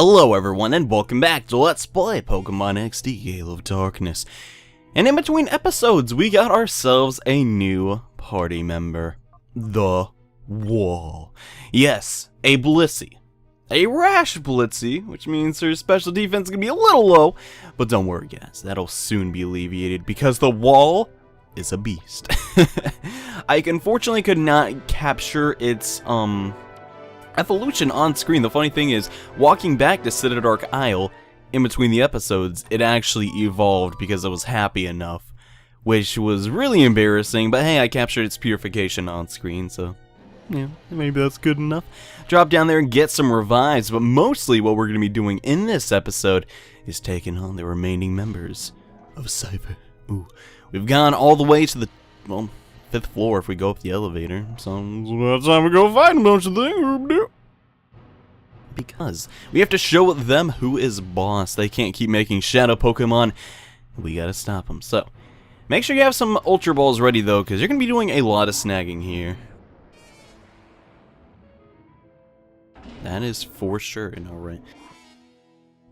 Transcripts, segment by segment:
Hello everyone and welcome back to Let's Play Pokemon XD Gale of Darkness. And in between episodes we got ourselves a new party member. The Wall. Yes, a Blissey. A rash Blissey, which means her special defense is going to be a little low. But don't worry guys, that'll soon be alleviated because the Wall is a beast. I unfortunately could not capture its evolution on screen. The funny thing is, walking back to Citadark Isle, in between the episodes, it actually evolved because I was happy enough, which was really embarrassing, but hey, I captured its purification on screen, so yeah, maybe that's good enough. Drop down there and get some revives, but mostly what we're going to be doing in this episode is taking on the remaining members of Cipher. Ooh, we've gone all the way to the, well, 5th floor if we go up the elevator, so it's time to go fight them, don't you think? Because we have to show them who is boss. They can't keep making shadow Pokemon. We gotta stop them. So, make sure you have some Ultra Balls ready though, because you're gonna be doing a lot of snagging here. That is for sure, alright.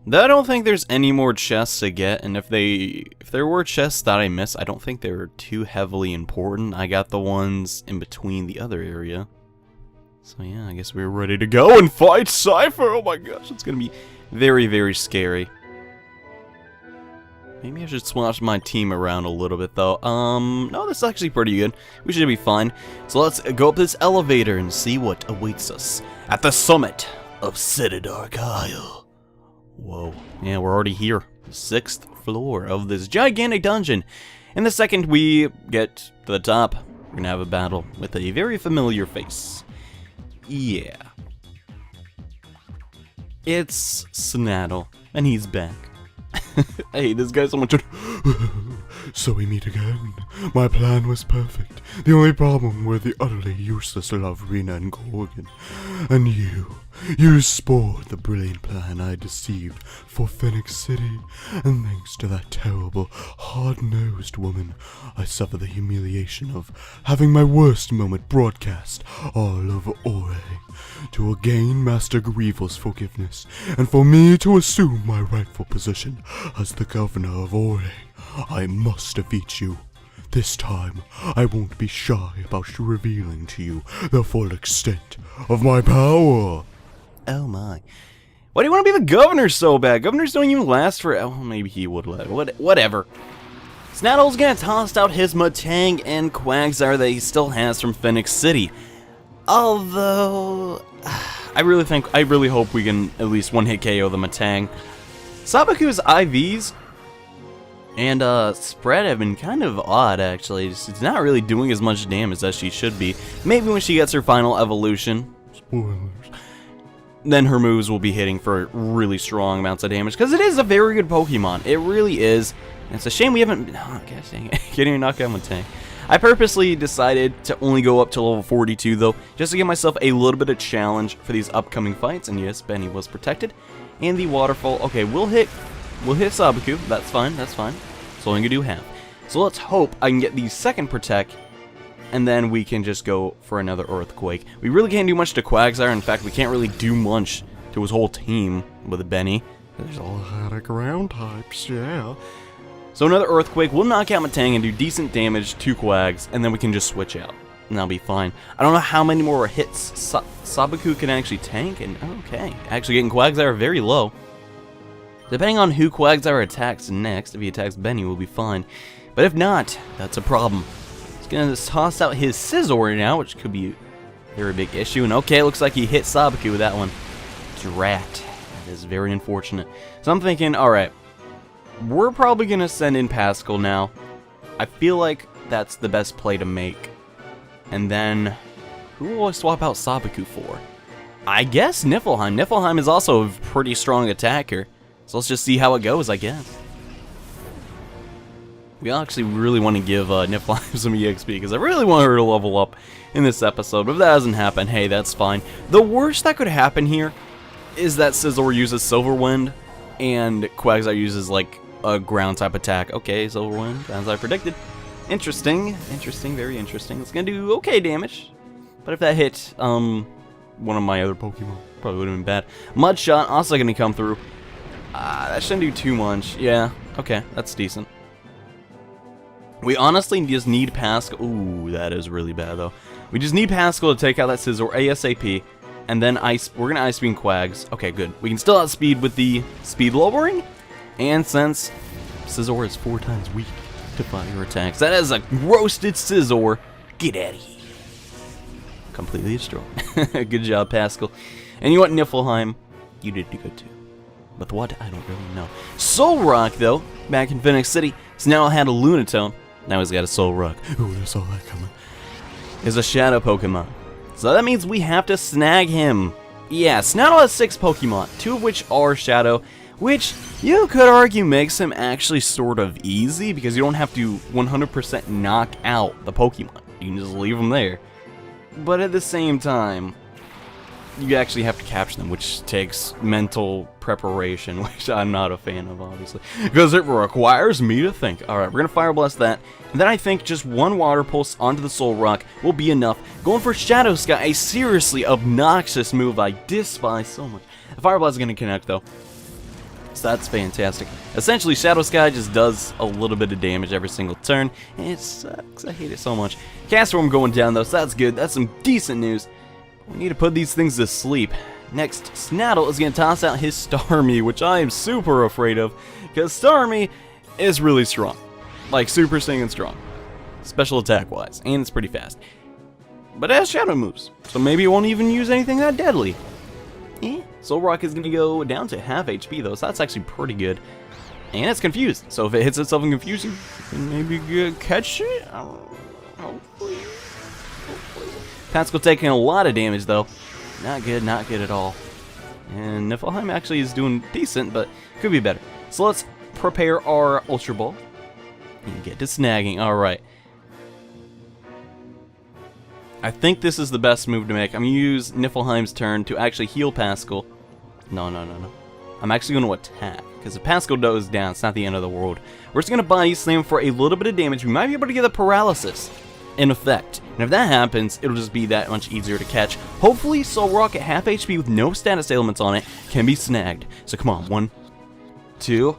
I don't think there's any more chests to get, and if there were chests that I missed, I don't think they were too heavily important. I got the ones in between the other area. So yeah, I guess we're ready to go and fight Cipher! Oh my gosh, it's gonna be very, very scary. Maybe I should swap my team around a little bit though. No, this is actually pretty good. We should be fine. So let's go up this elevator and see what awaits us at the summit of Citadark Isle. Whoa, yeah, we're already here. The 6th floor of this gigantic dungeon. And the second we get to the top, we're gonna have a battle with a very familiar face. Yeah. It's Snattle, and he's back. I hate this guy so much. So we meet again. My plan was perfect. The only problem were the utterly useless Lovrina and Gorgan. And you spoiled the brilliant plan I deceived for Phoenix City. And thanks to that terrible, hard-nosed woman, I suffer the humiliation of having my worst moment broadcast all over Ore. To gain Master Greville's forgiveness, and for me to assume my rightful position as the governor of Ore, I must defeat you. This time, I won't be shy about revealing to you the full extent of my power. Oh my. Why do you want to be the governor so bad? Governors don't even last for... Oh, maybe he would let... Whatever. Snattle's gonna toss out his Matang and Quagsire that he still has from Phoenix City. Although... I really hope we can at least one-hit KO the Matang. Sabaku's IVs and spread have been kind of odd, actually. It's not really doing as much damage as she should be. Maybe when she gets her final evolution, Spoilers. then her moves will be hitting for really strong amounts of damage, because it is a very good Pokemon. It really is. And it's a shame we haven't... Oh, gosh dang it. Can't even knock out Matang. I purposely decided to only go up to level 42, though, just to give myself a little bit of challenge for these upcoming fights. And yes, Benny was protected. And the waterfall... Okay, we'll hit Sabaku. That's fine, that's fine. So I'm going to do half. So let's hope I can get the second Protect, and then we can just go for another Earthquake. We really can't do much to Quagsire. In fact, we can't really do much to his whole team with Benny. There's a lot of ground types, yeah. So another Earthquake will knock out Matang and do decent damage to Quags, and then we can just switch out. And that'll be fine. I don't know how many more hits Sabaku can actually tank, and okay. Actually getting Quagsire very low. Depending on who Quagsire attacks next, if he attacks Benny, we'll be fine. But if not, that's a problem. He's gonna toss out his Scizor now, which could be a very big issue. And okay, looks like he hit Sabaku with that one. Drat. That is very unfortunate. So I'm thinking, alright, we're probably gonna send in Pascal now. I feel like that's the best play to make. And then, who will I swap out Sabaku for? I guess Niflheim. Niflheim is also a pretty strong attacker. So let's just see how it goes, I guess. We actually really want to give Niflheim some EXP, because I really want her to level up in this episode. But if that doesn't happen, hey, that's fine. The worst that could happen here is that Scizor uses Silver Wind, and Quagsire uses, like, a ground type attack. Okay, Silver Wind, as I predicted. Interesting, very interesting. It's gonna do okay damage. But if that hit, one of my other Pokemon. Probably would have been bad. Mud Shot also going to come through. That shouldn't do too much. Yeah, okay, that's decent. We honestly just need Pascal. Ooh, that is really bad, though. We just need Pascal to take out that Scizor ASAP. And then we're going to Ice Beam Quags. Okay, good. We can still outspeed with the speed lowering. And since Scizor is 4 times weak to fire attacks, that is a roasted Scizor. Get out of here. Completely destroyed. Good job, Pascal. And you know what, Niflheim? You did good too. But what? I don't really know. Soul Rock, though, back in Phoenix City, Snattle had a Lunatone. Now he's got a Soul Rock. Ooh, there's all that coming. Is a Shadow Pokemon. So that means we have to snag him. Yeah, Snattle has 6 Pokemon, 2 of which are Shadow, which you could argue makes him actually sort of easy because you don't have to 100% knock out the Pokemon. You can just leave them there. But at the same time, you actually have to capture them, which takes mental preparation, which I'm not a fan of, obviously, because it requires me to think. Alright, we're going to Fire Blast that, and then I think just one Water Pulse onto the Soul Rock will be enough. Going for Shadow Sky, a seriously obnoxious move I despise so much. The Fire Blast is going to connect, though, so that's fantastic. Essentially, Shadow Sky just does a little bit of damage every single turn, and it sucks. I hate it so much. Castform going down, though, so that's good. That's some decent news. We need to put these things to sleep. Next, Snattle is going to toss out his Starmie, which I am super afraid of, because Starmie is really strong. Like, super singing strong. Special attack-wise, and it's pretty fast. But it has Shadow moves, so maybe it won't even use anything that deadly. Soul Rock is going to go down to half HP, though, so that's actually pretty good. And it's confused, so if it hits itself in confusion, maybe catch it? Hopefully. Pascal taking a lot of damage, though. Not good at all. And Niflheim actually is doing decent, but could be better. So let's prepare our Ultra Ball and get to snagging. Alright. I think this is the best move to make. I'm going to use Niflheim's turn to actually heal Pascal. No. I'm actually going to attack, because if Pascal goes down, it's not the end of the world. We're just going to Body Slam for a little bit of damage. We might be able to get a Paralysis in effect. And if that happens, it'll just be that much easier to catch. Hopefully, Soul Rock at half HP with no status ailments on it can be snagged. So come on, 1, 2,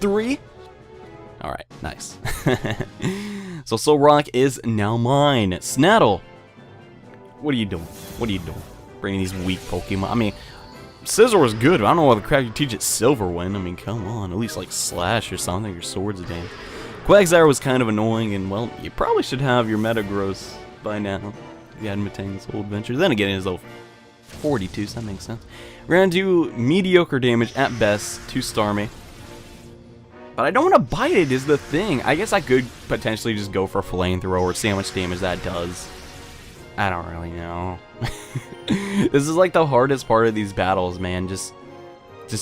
3. Alright, nice. So Soul Rock is now mine. Snattle, what are you doing? Bringing these weak Pokemon. I mean, Scizor is good, but I don't know why the crap you teach it Silver Wind. I mean, come on, at least like Slash or something. Your Sword's a damn. Quagsire was kind of annoying, and well, you probably should have your Metagross by now. If you hadn't attained this whole adventure. Then again, it's level 42, so that makes sense. We're gonna do mediocre damage at best to Starmie. But I don't want to bite it, is the thing. I guess I could potentially just go for Flamethrower or see how much damage that does. I don't really know. This is like the hardest part of these battles, man. Just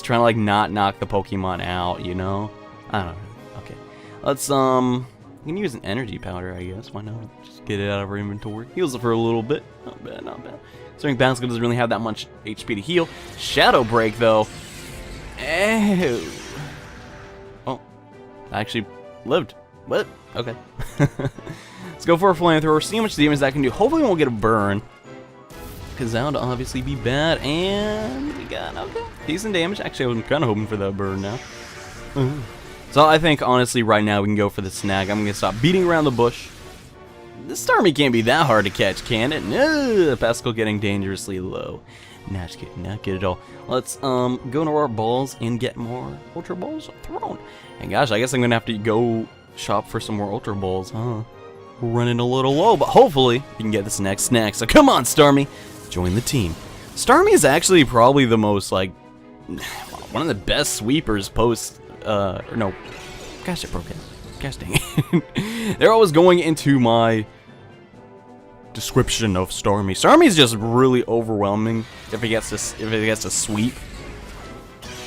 trying to like not knock the Pokemon out, you know? I don't know. Okay. Let's we can use an energy powder, I guess. Why not? Just get it out of our inventory. Heals it for a little bit. Not bad, not bad. Considering Pascal doesn't really have that much HP to heal. Shadow Break though. Ew. Oh. I actually lived. What? Okay. Let's go for a Flamethrower, see how much damage that can do. Hopefully we won't get a burn, because that would obviously be bad. And we got okay, decent damage. Actually, I was kind of hoping for that burn now. So I think, honestly, right now we can go for the snag. I'm going to stop beating around the bush. This Starmie can't be that hard to catch, can it? No, Pascal getting dangerously low. Not good at all. Let's go into our balls and get more Ultra Balls thrown. And gosh, I guess I'm going to have to go shop for some more Ultra Balls, huh? We're running a little low, but hopefully we can get this next snack. So come on, Starmie, join the team. Starmie is actually probably the most, like, one of the best sweepers post, or no, gosh, it broke it. Gosh dang it. They're always going into my description of Starmie. Starmie is just really overwhelming if it gets to sweep.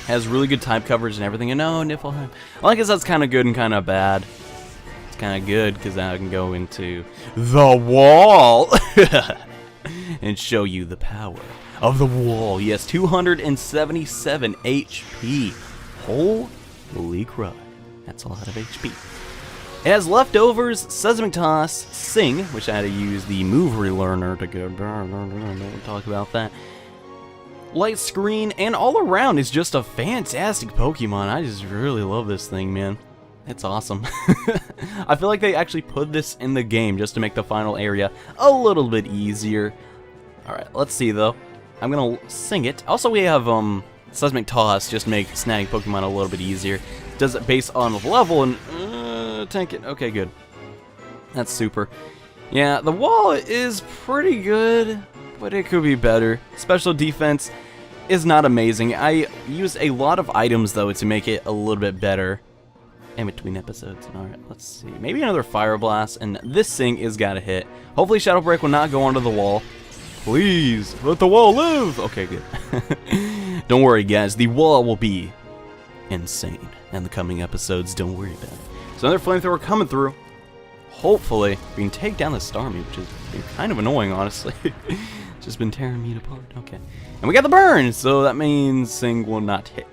Has really good type coverage and everything. And no, Niflheim. Well, I guess that's kind of good and kind of bad. It's kind of good because now I can go into the wall and show you the power of the wall. Yes, 277 HP. Holy crap. That's a lot of HP. It has leftovers, Seismic Toss, Sing, which I had to use the move relearner to go. Don't talk about that. Light Screen, and all around is just a fantastic Pokemon. I just really love this thing, man. It's awesome. I feel like they actually put this in the game just to make the final area a little bit easier. Alright, let's see though. I'm gonna sing it. Also, we have Seismic Toss just to make snagging Pokemon a little bit easier. Does it based on level and tank it. Okay, good. That's super. Yeah, the wall is pretty good, but it could be better. Special defense is not amazing. I use a lot of items though to make it a little bit better. In between episodes. Alright, let's see. Maybe another Fire Blast, and this thing is gotta hit. Hopefully Shadow Break will not go onto the wall. Please, let the wall live! Okay, good. Don't worry, guys. The wall will be insane in the coming episodes. Don't worry about it. So another Flamethrower coming through. Hopefully, we can take down the Starmie, which has been kind of annoying, honestly. Just been tearing me apart. Okay. And we got the burn, so that means Sing will not hit.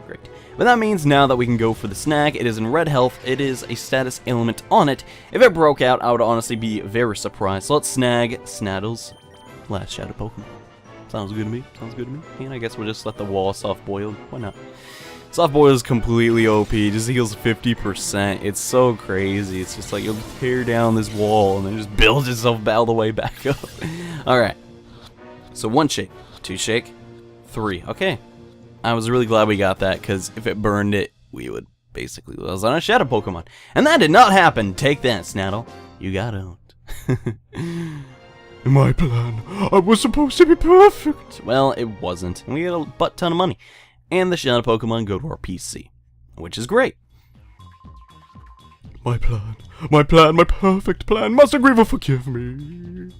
Great. But that means now that we can go for the snag. It is in red health. It is a status element on it. If it broke out, I would honestly be very surprised. So let's snag Snattle's last Shadow Pokemon. Sounds good to me. Sounds good to me. And I guess we'll just let the wall soft boil. Why not? Soft boil is completely OP. Just heals 50%. It's so crazy. It's just like you'll tear down this wall and then just build itself all the way back up. Alright. So 1 shake. 2 shake. 3. Okay. I was really glad we got that, because if it burned it, we would basically lose on a Shadow Pokemon. And that did not happen! Take that, Snattle. You got owned. My plan, I was supposed to be perfect. Well, it wasn't. And we got a butt ton of money. And the Shadow Pokemon go to our PC, which is great. My perfect plan. Master Greville, forgive me.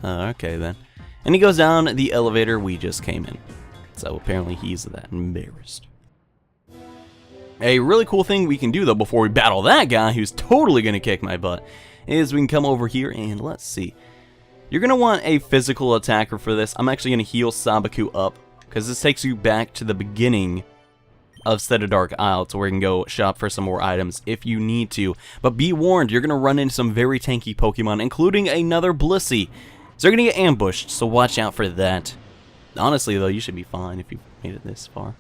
Okay, then. And he goes down the elevator we just came in. So apparently he's that embarrassed. A really cool thing we can do though before we battle that guy who's totally gonna kick my butt is we can come over here and let's see. You're gonna want a physical attacker for this. I'm actually gonna heal Sabaku up because this takes you back to the beginning of Citadark Isle to where you can go shop for some more items if you need to. But be warned, you're gonna run into some very tanky Pokemon, including another Blissey. So you're gonna get ambushed, so watch out for that. Honestly, though, you should be fine if you made it this far.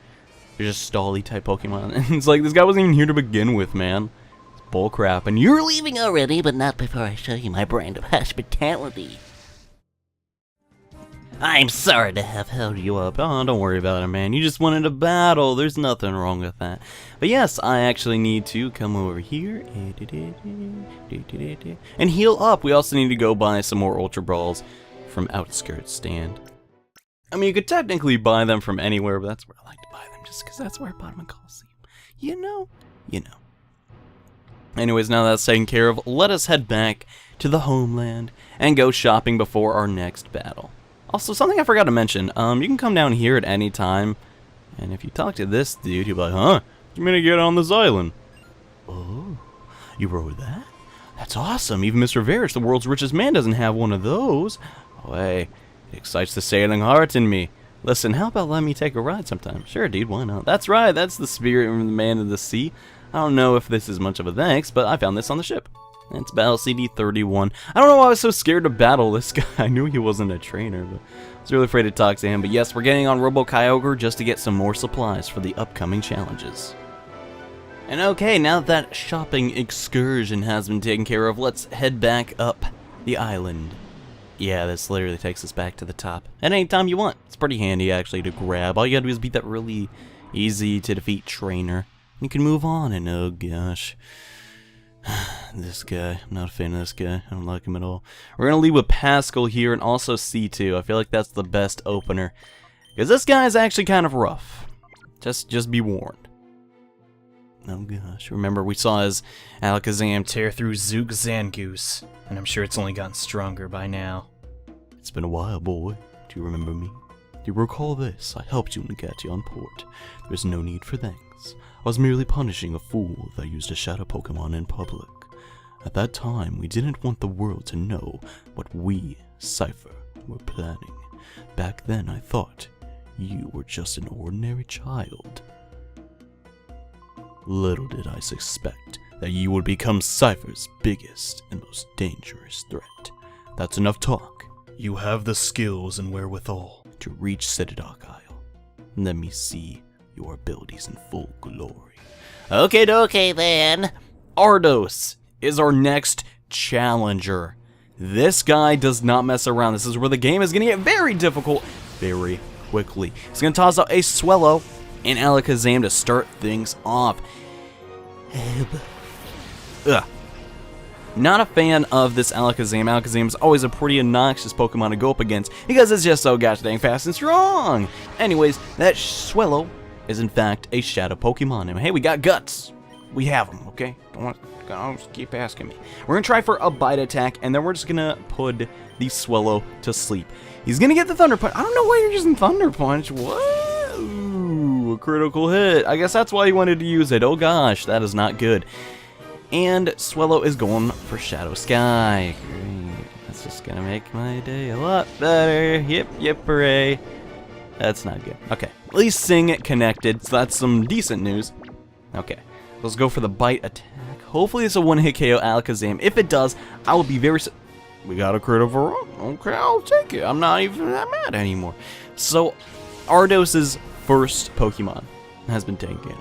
You're just stally type Pokemon. And it's like, this guy wasn't even here to begin with, man. It's bullcrap. And you're leaving already, but not before I show you my brand of hospitality. I'm sorry to have held you up. Oh, don't worry about it, man. You just wanted a battle. There's nothing wrong with that. But yes, I actually need to come over here and heal up. We also need to go buy some more Ultra Balls from Outskirts Stand. I mean, you could technically buy them from anywhere, but that's where I like to buy them, just because that's where I bought them in Coliseum. You know. Anyways, now that's taken care of, let us head back to the homeland and go shopping before our next battle. Also, something I forgot to mention, you can come down here at any time, and if you talk to this dude, he'll be like, huh? You mean to get on this island? Oh, you rode that? That's awesome. Even Mr. Varish, the world's richest man, doesn't have one of those. Oh, hey. It excites the sailing heart in me. Listen, how about letting me take a ride sometime? Sure, dude, why not? That's right, that's the spirit of the man of the sea. I don't know if this is much of a thanks, but I found this on the ship. It's Battle CD 31. I don't know why I was so scared to battle this guy. I knew he wasn't a trainer, but I was really afraid to talk to him. But yes, we're getting on Robo Kyogre just to get some more supplies for the upcoming challenges. And okay, now that shopping excursion has been taken care of, let's head back up the island. Yeah, this literally takes us back to the top at any time you want. It's pretty handy, actually, to grab. All you gotta do is beat that really easy to defeat trainer. You can move on, and oh gosh. This guy. I'm not a fan of this guy. I don't like him at all. We're gonna lead with Pascal here, and also C2. I feel like that's the best opener. Because this guy is actually kind of rough. Just be warned. Oh gosh. Remember, we saw his Alakazam tear through Zook Zangoose. And I'm sure it's only gotten stronger by now. It's been a while, boy. Do you remember me? Do you recall this? I helped you in Gation Port. There's no need for thanks. I was merely punishing a fool that used a Shadow Pokemon in public. At that time, we didn't want the world to know what we, Cipher, were planning. Back then, I thought you were just an ordinary child. Little did I suspect that you will become Cipher's biggest and most dangerous threat. That's enough talk. You have the skills and wherewithal to reach citadark Isle. Let me see your abilities in full glory. Okay, then. Ardos is our next challenger. This guy does not mess around. This is where the game is going to get very difficult very quickly. He's going to toss out a Swellow and Alakazam to start things off. Ugh. Not a fan of this Alakazam. Alakazam is always a pretty obnoxious Pokemon to go up against because it's just so gosh dang fast and strong. Anyways, that Swellow is in fact a Shadow Pokemon. And hey, we got Guts. We have them, okay? Don't just keep asking me. We're going to try for a Bite Attack, and then we're just going to put the Swellow to sleep. He's going to get the Thunder Punch. I don't know why you're using Thunder Punch. What? Ooh, a critical hit. I guess that's why he wanted to use it. Oh gosh, that is not good. And Swellow is going for Shadow Sky. Great. That's just going to make my day a lot better. Yep, hooray. That's not good. Okay, at least Sing connected, so that's some decent news. Okay, let's go for the Bite Attack. Hopefully it's a one-hit KO Alakazam. If it does, I will be very... We got a critical. Okay, I'll take it. I'm not even that mad anymore. So, Ardos' first Pokemon has been taken care of.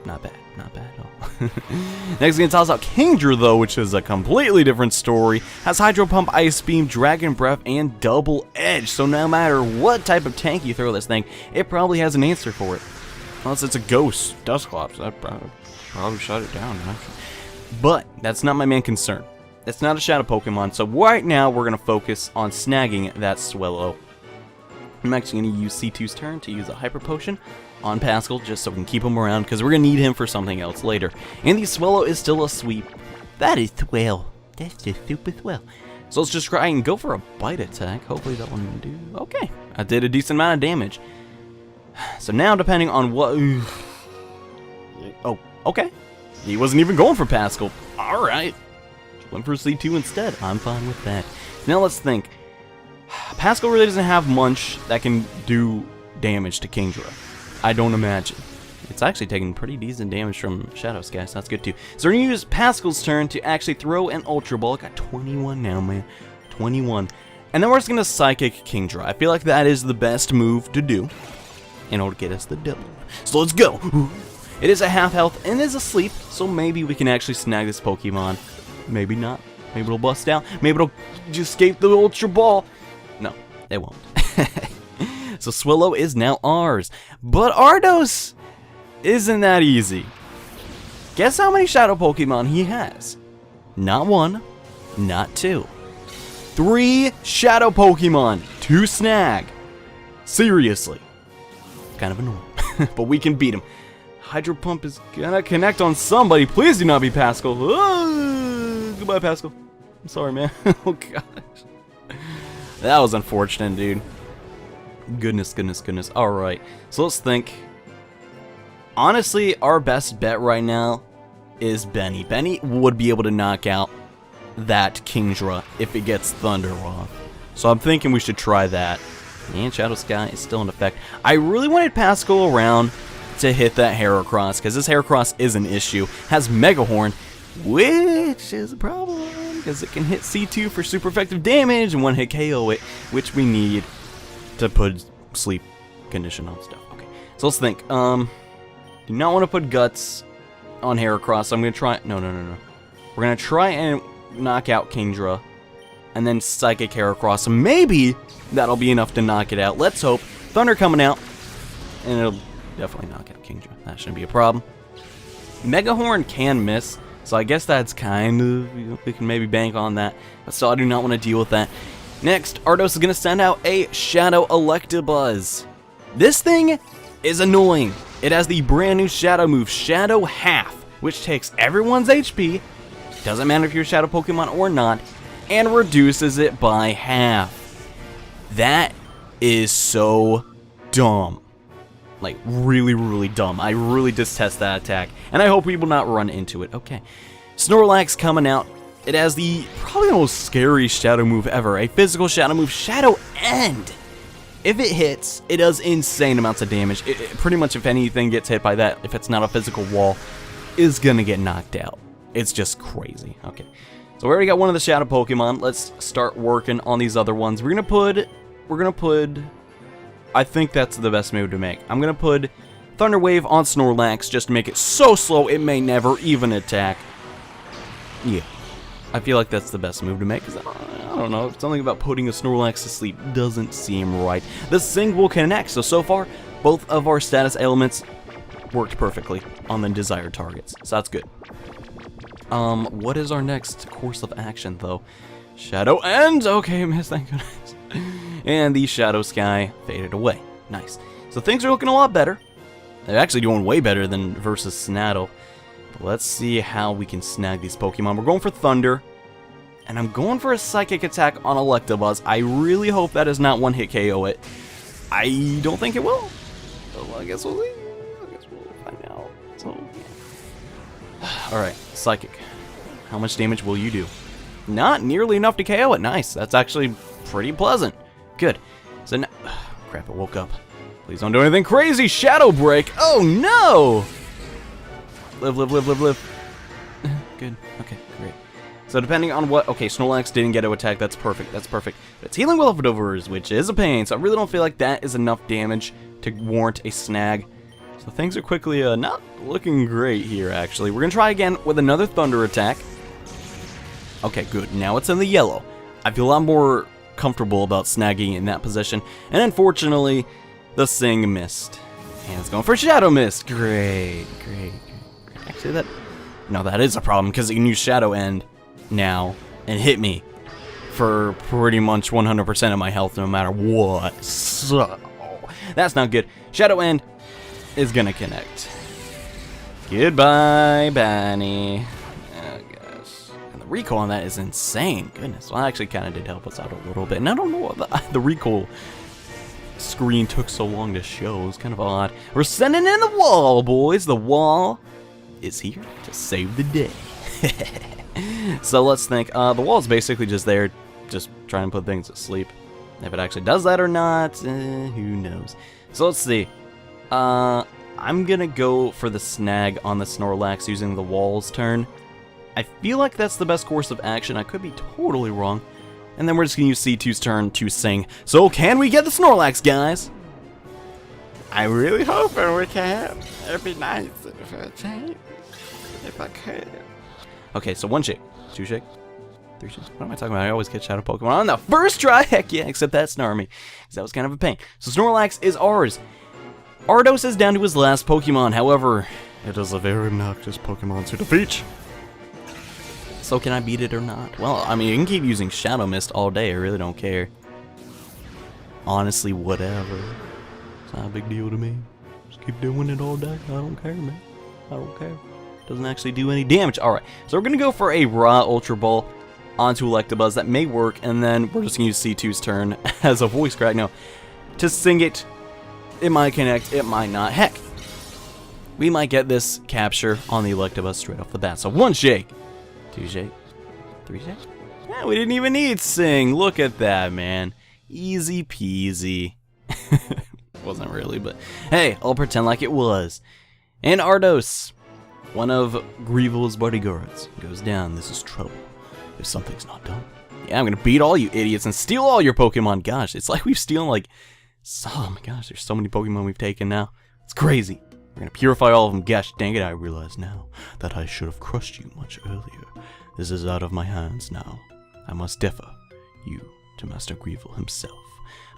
Not bad at all. Next, we're going to toss out Kingdra, though, which is a completely different story. Has Hydro Pump, Ice Beam, Dragon Breath, and Double Edge. So no matter what type of tank you throw this thing, it probably has an answer for it. Unless it's a Ghost, Dusclops. That probably shut it down. But that's not my main concern. It's not a Shadow Pokemon, so right now we're going to focus on snagging that Swellow. I'm actually going to use C2's turn to use a Hyper Potion on Pascal, just so we can keep him around, because we're going to need him for something else later. And the Swellow is still a sweep. That is swell. That's just super swell. So let's just try and go for a Bite Attack. Hopefully that one will do. Okay, I did a decent amount of damage. So now, depending on what... Oh, okay. He wasn't even going for Pascal. Alright. Went for C2 instead. I'm fine with that. Now let's think. Pascal really doesn't have much that can do damage to Kingdra. I don't imagine. It's actually taking pretty decent damage from Shadow Sky, so that's good too. So we're going to use Pascal's turn to actually throw an Ultra Ball. Got 21 now, man. 21. And then we're just going to Psychic Kingdra. I feel like that is the best move to do in order to get us the double. So let's go. It is a half health and is asleep, so maybe we can actually snag this Pokemon. Maybe not. Maybe it'll bust out. Maybe it'll just escape the Ultra Ball. No, it won't. So Swellow is now ours. But Ardos isn't that easy. Guess how many Shadow Pokemon he has? Not one, not two. 3 Shadow Pokemon to snag. Seriously. Kind of annoying. But we can beat him. Hydro Pump is gonna connect on somebody. Please do not be Pascal. Oh, goodbye, Pascal. I'm sorry, man. Oh, gosh. That was unfortunate, dude. Goodness. Alright, so let's think. Honestly, our best bet right now is Benny. Benny would be able to knock out that Kingdra if it gets Thunder off. So I'm thinking we should try that. And Shadow Sky is still in effect. I really wanted Pascal around to hit that Heracross, because this Heracross is an issue. Has Mega Horn, which is a problem, because it can hit C2 for super effective damage and one-hit KO it, which we need to put sleep condition on stuff. Okay, so let's think. Do not want to put Guts on Heracross. I'm going to try... No. We're going to try and knock out Kingdra, and then Psychic Heracross. Maybe that'll be enough to knock it out. Let's hope. Thunder coming out, and it'll definitely knock out Kingdra. That shouldn't be a problem. Mega Horn can miss, so I guess that's kind of... we can maybe bank on that. But still, I do not want to deal with that. Next, Ardos is going to send out a Shadow Electabuzz. This thing is annoying. It has the brand new Shadow move, Shadow Half, which takes everyone's HP, doesn't matter if you're a Shadow Pokemon or not, and reduces it by half. That is so dumb. Like, really dumb. I really detest that attack, and I hope we will not run into it. Okay. Snorlax coming out. It has the probably the most scary Shadow move ever. A physical Shadow move, Shadow End. If it hits, it does insane amounts of damage. It pretty much, if anything gets hit by that, if it's not a physical wall, is gonna get knocked out. It's just crazy. Okay, so we already got one of the shadow Pokemon. Let's start working on these other ones. We're gonna put, I think that's the best move to make. I'm gonna put Thunder Wave on Snorlax just to make it so slow it may never even attack. Yeah, I feel like that's the best move to make, because I don't know, something about putting a Snorlax to sleep doesn't seem right. The Sing will connect, so far, both of our status elements worked perfectly on the desired targets, so that's good. What is our next course of action, though? Shadow End! Okay, miss, thank goodness. And the Shadow Sky faded away. Nice. So things are looking a lot better. They're actually doing way better than versus Snattle. But let's see how we can snag these Pokemon. We're going for Thunder. And I'm going for a Psychic Attack on Electabuzz. I really hope that is not one-hit KO it. I don't think it will. So I guess we'll see. I guess we'll find out. So, yeah. Alright, Psychic. How much damage will you do? Not nearly enough to KO it. Nice. That's actually pretty pleasant. Good. So now... crap, it woke up. Please don't do anything crazy. Shadow Break. Oh, no! Live, live, live, live, live. Good. Okay, great. So depending on what... Okay, Snorlax didn't get to attack. That's perfect. That's perfect. But it's healing leftovers, which is a pain. So I really don't feel like that is enough damage to warrant a snag. So things are quickly not looking great here, actually. We're going to try again with another Thunder attack. Okay, good. Now it's in the yellow. I feel a lot more comfortable about snagging in that position. And unfortunately, the Sing missed. And it's going for Shadow Mist. Great, great, great. Actually, that is a problem, because it can use Shadow End now and hit me for pretty much 100% of my health no matter what. So, that's not good. Shadow End is going to connect. Goodbye, Bunny. Recoil on that is insane. Goodness. Well, that actually kind of did help us out a little bit. And I don't know what the recoil screen took so long to show. It's kind of odd. We're sending in the wall, boys. The wall is here to save the day. So let's think. The wall is basically just there, just trying to put things to sleep. If it actually does that or not, who knows. So let's see. I'm going to go for the snag on the Snorlax using the wall's turn. I feel like that's the best course of action. I could be totally wrong. And then we're just going to use C2's turn to Sing. So can we get the Snorlax, guys? I really hope we can. It'd be nice if I could. Okay, so 1 shake, 2 shake, 3 shakes. What am I talking about? I always catch Shadow Pokemon on the first try. Heck yeah, except that Snarmy, because that was kind of a pain. So Snorlax is ours. Ardos is down to his last Pokemon. However, it is a very obnoxious Pokemon to defeat. So can I beat it or not? Well, I mean, you can keep using Shadow Mist all day. I really don't care. Honestly, whatever. It's not a big deal to me. Just keep doing it all day. I don't care, man. I don't care. Doesn't actually do any damage. Alright, so we're going to go for a Raw Ultra Ball onto Electabuzz. That may work, and then we're just going to use C2's turn as a voice crack. No, to Sing it. It might connect. It might not. Heck, we might get this capture on the Electabuzz straight off the bat. So 1 shake. 2 shake, 3 shake. Yeah, we didn't even need Sing. Look at that, man. Easy peasy. Wasn't really, but hey, I'll pretend like it was. And Ardos, one of Greville's bodyguards, goes down. This is trouble if something's not done. Yeah, I'm gonna beat all you idiots and steal all your Pokemon. Gosh, it's like we've stolen like, oh my gosh, there's so many Pokemon we've taken now. It's crazy. We're gonna purify all of them. Gosh dang it, I realize now that I should have crushed you much earlier. This is out of my hands now. I must defer you to Master Greville himself.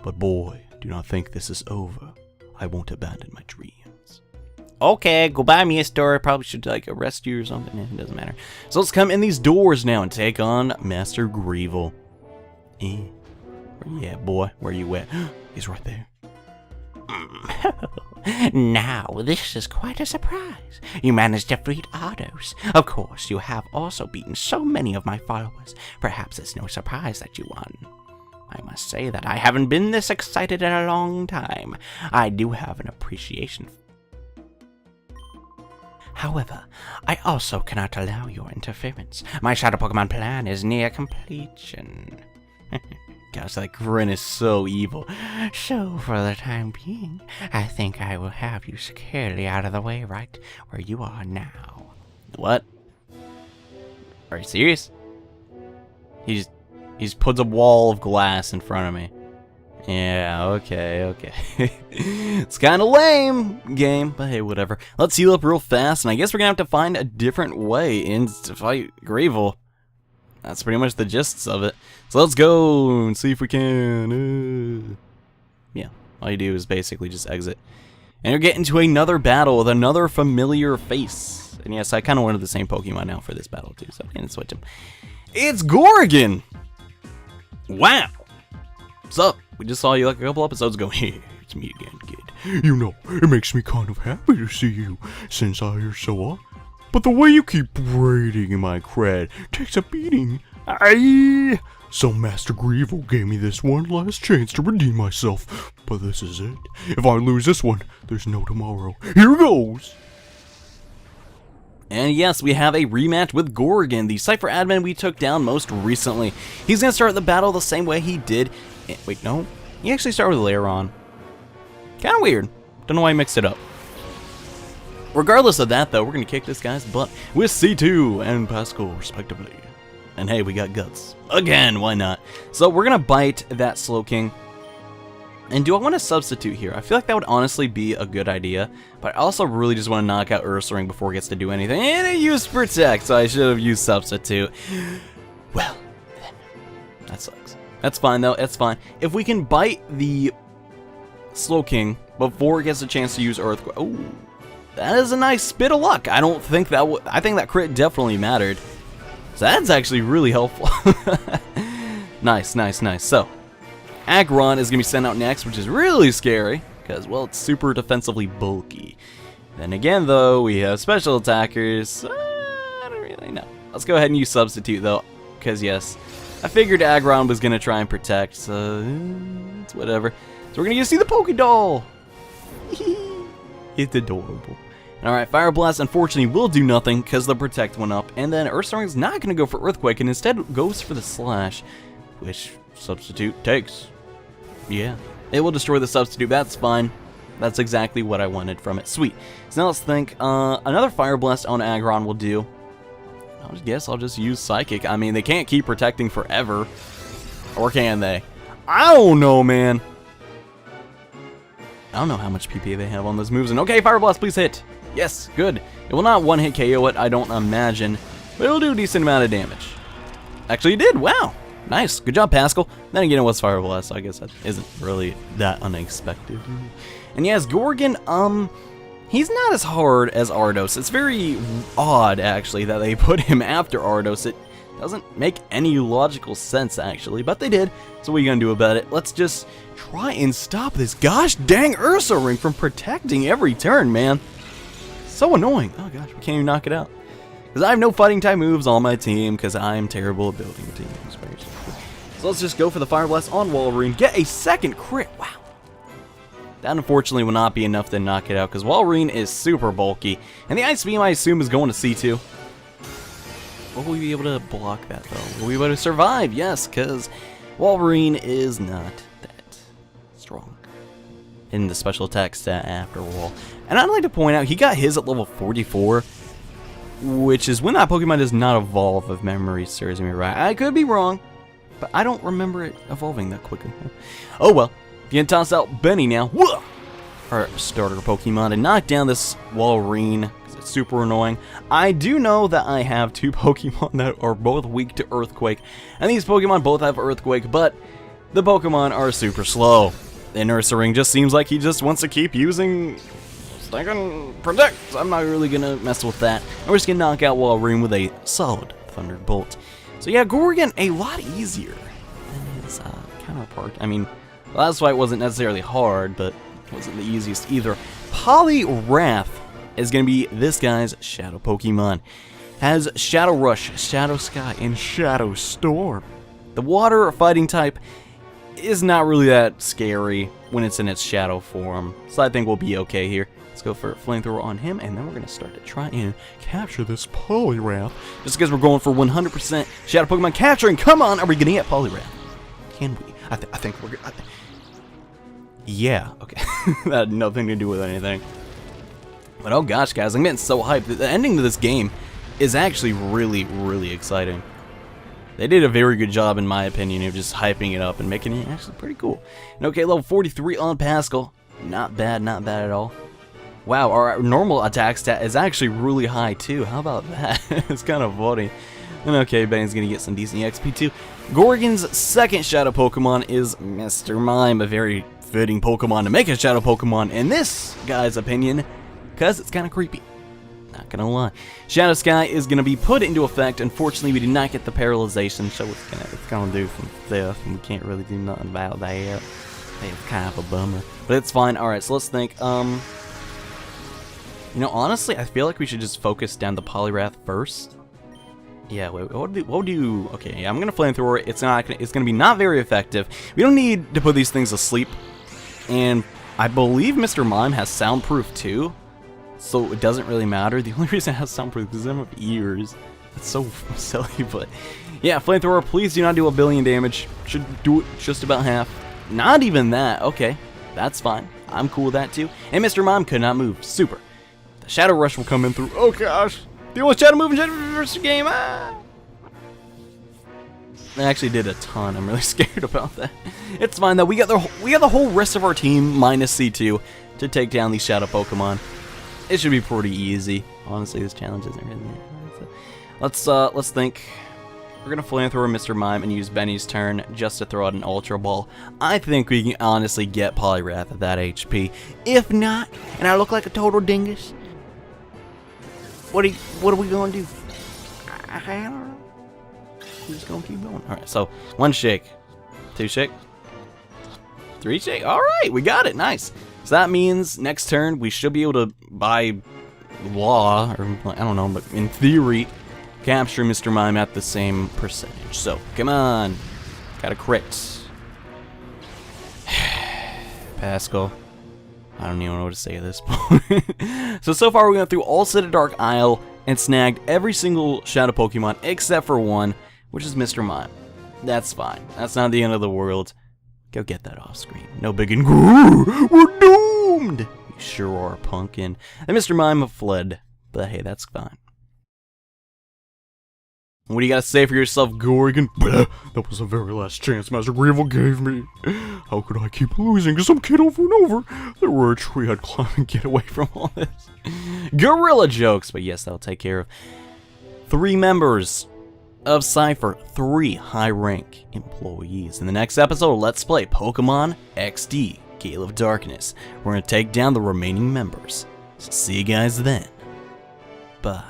But boy, do not think this is over. I won't abandon my dreams. Okay, goodbye, mister. Probably should like arrest you or something. It doesn't matter. So let's come in these doors now and take on Master Greville. Yeah, boy, where you at? He's right there. Now, this is quite a surprise. You managed to defeat Ardos. Of course, you have also beaten so many of my followers. Perhaps it's no surprise that you won. I must say that I haven't been this excited in a long time. I do have an appreciation. However, I also cannot allow your interference. My Shadow Pokemon plan is near completion. Gosh, that grin is so evil. So, for the time being, I think I will have you securely out of the way right where you are now. What? Are you serious? He just puts a wall of glass in front of me. Yeah, okay. It's kind of lame, game, but hey, whatever. Let's heal up real fast, and I guess we're gonna have to find a different way in to fight Greville. That's pretty much the gist of it. So let's go and see if we can. Yeah, all you do is basically just exit. And you're getting to another battle with another familiar face. And yes, I kind of wanted the same Pokemon now for this battle too, so I'm gonna switch him. It's Gorgan! Wow! What's up? We just saw you like a couple episodes ago. Hey, it's me again, kid. You know, it makes me kind of happy to see you, since you're so up. But the way you keep braiding in my cred takes a beating. Aye! So Master Greville gave me this one last chance to redeem myself. But this is it. If I lose this one, there's no tomorrow. Here goes! And yes, we have a rematch with Gorgan, the Cipher admin we took down most recently. He's going to start the battle the same way he did. Wait, no. He actually started with Lairon. Kind of weird. Don't know why I mixed it up. Regardless of that, though, we're going to kick this guy's butt with C2 and Pascal, respectively. And hey, we got Guts. Again, why not? So we're going to bite that Slowking. And do I want to substitute here? I feel like that would honestly be a good idea. But I also really just want to knock out Ursaring before it gets to do anything. And it used Protect, so I should have used Substitute. Well, that sucks. That's fine, though. That's fine. If we can bite the Slowking before it gets a chance to use Earthquake. Oh, that is a nice spit of luck. I don't think that I think that crit definitely mattered. So that's actually really helpful. Nice. So, Aggron is going to be sent out next, which is really scary, because, well, it's super defensively bulky. Then again, though, we have special attackers. I don't really know. Let's go ahead and use Substitute, though, because, yes, I figured Aggron was going to try and protect, so it's whatever. So we're going to see the Pokédoll. It's adorable. Alright, Fire Blast unfortunately will do nothing because the Protect went up, and then Ursaring's not going to go for Earthquake and instead goes for the Slash, which Substitute takes. Yeah, it will destroy the Substitute, that's fine. That's exactly what I wanted from it. Sweet. So now let's think, another Fire Blast on Aggron will do. I guess I'll just use Psychic. I mean, they can't keep protecting forever. Or can they? I don't know, man. I don't know how much PP they have on those moves. And okay, Fire Blast, please hit. Yes, good. It will not one-hit KO it, I don't imagine. But it'll do a decent amount of damage. Actually, it did. Wow. Nice. Good job, Pascal. Then again, it was Fire Blast, so I guess that isn't really that unexpected. And yes, Gorgan, he's not as hard as Ardos. It's very odd, actually, that they put him after Ardos. It doesn't make any logical sense, actually, but they did. So what are you gonna do about it? Let's just try and stop this gosh dang Ursaring from protecting every turn, man. So annoying. Oh gosh, we can't even knock it out. Because I have no fighting type moves on my team, because I'm terrible at building teams. So let's just go for the Fire Blast on Walrein. Get a second crit. Wow. That unfortunately will not be enough to knock it out, because Walrein is super bulky. And the Ice Beam, I assume, is going to C2. Will we be able to block that, though? Will we be able to survive? Yes, because Walrein is not that strong in the special attack stat after all. And I'd like to point out, he got his at level 44, which is when that Pokemon does not evolve, if memory serves me right. I could be wrong, but I don't remember it evolving that quickly. Oh well, you can toss out Benny now. Whoa! Our starter Pokemon and knock down this Walrein, because it's super annoying. I do know that I have two Pokemon that are both weak to Earthquake, and these Pokemon both have Earthquake, but the Pokemon are super slow. And Ursaring just seems like he just wants to keep using Stinking Protect. I'm not really going to mess with that. And we're just going to knock out Walrein with a solid Thunderbolt. So yeah, Gorgan a lot easier than his counterpart. I mean, the last fight wasn't necessarily hard, but it wasn't the easiest either. Poliwrath is going to be this guy's Shadow Pokemon. Has Shadow Rush, Shadow Sky, and Shadow Storm. The water fighting type is not really that scary when it's in its shadow form, so I think we'll be okay here. Let's go for a Flamethrower on him, and then we're going to start to try and capture this Poliwrath. Just because we're going for 100% Shadow Pokemon capturing. Come on, are we going to get Poliwrath? Can we? I think we're good. Yeah, okay. That had nothing to do with anything. But oh gosh, guys, I'm getting so hyped. The ending to this game is actually really, really exciting. They did a very good job, in my opinion, of just hyping it up and making it actually pretty cool. And okay, level 43 on Pascal. Not bad at all. Wow, our normal attack stat is actually really high too. How about that? It's kind of funny. And okay, Benny's gonna get some decent XP too. Gorgan's second shadow Pokemon is Mr. Mime, a very fitting Pokemon to make a shadow Pokemon in this guy's opinion, because it's kind of creepy. Not gonna lie. Shadow Sky is gonna be put into effect. Unfortunately, we did not get the paralyzation, so it's gonna do some stuff, and we can't really do nothing about that. It's kind of a bummer, but it's fine. All right, so let's think. You know, honestly, I feel like we should just focus down the Poliwrath first. Yeah, wait, what would you? Okay, yeah, I'm gonna flamethrower it. It's gonna be not very effective. We don't need to put these things to sleep, and I believe Mr. Mime has soundproof too, so it doesn't really matter. The only reason it has soundproof is because I don't have ears. That's so silly, but yeah, flamethrower. Please do not do 1 billion damage. Should do it just about half. Not even that. Okay, that's fine. I'm cool with that too. And Mr. Mime could not move. Super. The Shadow Rush will come in through. Oh gosh. The only Shadow move in the game. Ah! I actually did a ton. I'm really scared about that. It's fine though. We got the whole rest of our team minus C2 to take down these Shadow Pokemon. It should be pretty easy. Honestly, this challenge isn't really that hard. Let's think. We're gonna flamethrower Mr. Mime and use Benny's turn just to throw out an Ultra Ball. I think we can honestly get Poliwrath at that HP. If not, and I look like a total dingus, what are we gonna do? I don't know. We're just gonna keep going. Alright, so 1 shake, 2 shake, 3 shake. Alright, we got it. Nice. So that means next turn we should be able to, by law, or I don't know, but in theory, capture Mr. Mime at the same percentage. So, come on. Got a crit. Pascal. I don't even know what to say at this point. So far we went through all Citadark Isle and snagged every single Shadow Pokemon except for one, which is Mr. Mime. That's fine. That's not the end of the world. Go get that off screen. No big and we're doomed! You sure are, pumpkin. And Mr. Mime fled. But hey, that's fine. What do you gotta say for yourself, Gorgan? That was the very last chance Master Greville gave me. How could I keep losing to some kid over and over? There were a tree I'd climb and get away from all this. Gorilla jokes, but yes, that'll take care of 3 members of Cipher, 3 high-rank employees. In the next episode, let's play Pokemon XD, Gale of Darkness. We're gonna take down the remaining members. So see you guys then. Bye.